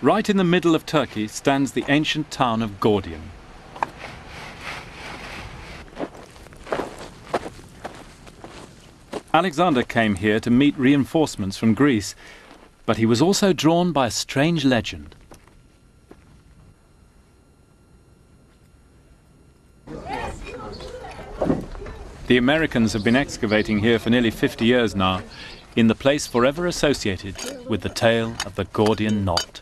Right in the middle of Turkey stands the ancient town of Gordium. Alexander came here to meet reinforcements from Greece, but he was also drawn by a strange legend. The Americans have been excavating here for nearly 50 years now, in the place forever associated with the tale of the Gordian knot.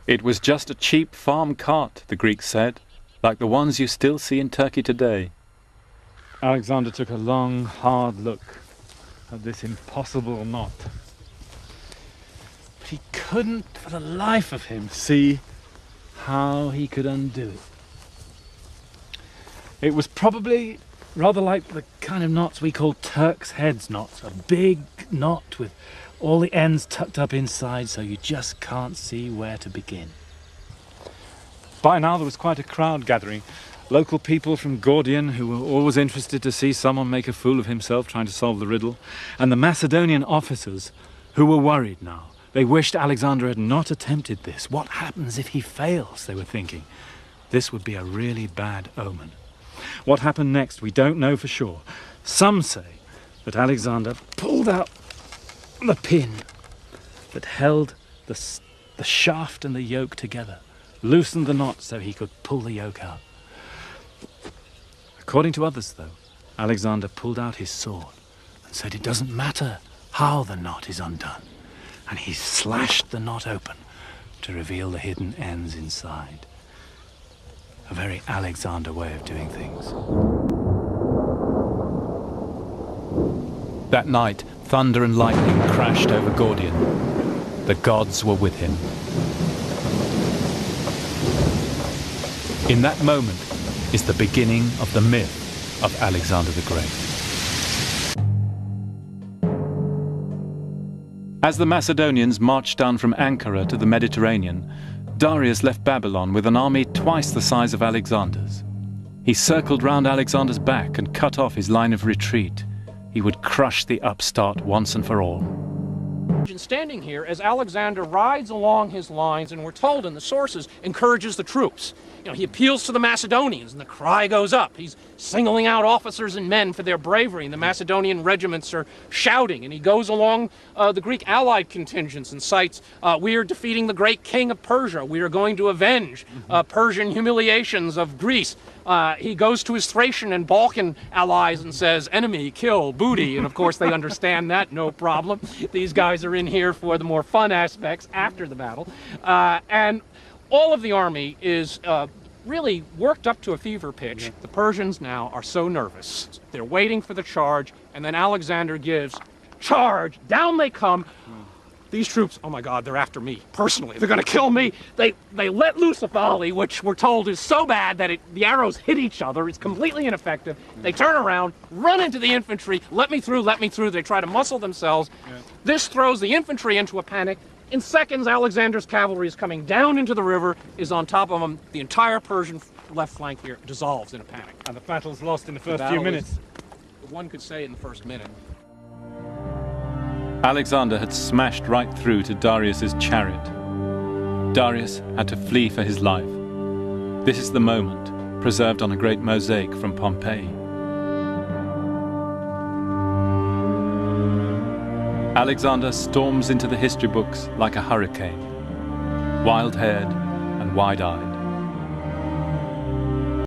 It was just a cheap farm cart, the Greeks said, like the ones you still see in Turkey today. Alexander took a long, hard look at this impossible knot. But he couldn't, for the life of him, see how he could undo it. It was probably rather like the kind of knots we call Turk's heads knots, a big knot with all the ends tucked up inside so you just can't see where to begin. By now there was quite a crowd gathering. Local people from Gordian who were always interested to see someone make a fool of himself trying to solve the riddle, and the Macedonian officers who were worried now. They wished Alexander had not attempted this. What happens if he fails, they were thinking. This would be a really bad omen. What happened next, we don't know for sure. Some say that Alexander pulled out the pin that held the shaft and the yoke together, loosened the knot so he could pull the yoke out. According to others, though, Alexander pulled out his sword and said it doesn't matter how the knot is undone, and he slashed the knot open to reveal the hidden ends inside. A very Alexander way of doing things. That night, thunder and lightning crashed over Gordian. The gods were with him. In that moment is the beginning of the myth of Alexander the Great. As the Macedonians marched down from Ankara to the Mediterranean, Darius left Babylon with an army twice the size of Alexander's. He circled round Alexander's back and cut off his line of retreat. He would crush the upstart once and for all. Standing here as Alexander rides along his lines, and we're told in the sources, encourages the troops. He appeals to the Macedonians, and the cry goes up. He's singling out officers and men for their bravery, and the Macedonian regiments are shouting. And he goes along the Greek allied contingents and cites, we are defeating the great king of Persia. We are going to avenge Persian humiliations of Greece. He goes to his Thracian and Balkan allies and says, enemy, kill, booty. And of course they understand that, no problem. These guys are in here for the more fun aspects after the battle. And all of the army is really worked up to a fever pitch. The Persians now are so nervous. They're waiting for the charge, and then Alexander gives, charge, down they come. These troops, oh my God, they're after me, personally. They're gonna kill me. They let loose a volley, which we're told is so bad that the arrows hit each other. It's completely ineffective. They turn around, run into the infantry, let me through, let me through. They try to muscle themselves. This throws the infantry into a panic. In seconds, Alexander's cavalry is coming down into the river, is on top of them. The entire Persian left flank here dissolves in a panic. And the battle's lost in the first few minutes. One could say in the first minute. Alexander had smashed right through to Darius's chariot. Darius had to flee for his life. This is the moment, preserved on a great mosaic from Pompeii. Alexander storms into the history books like a hurricane, wild-haired and wide-eyed.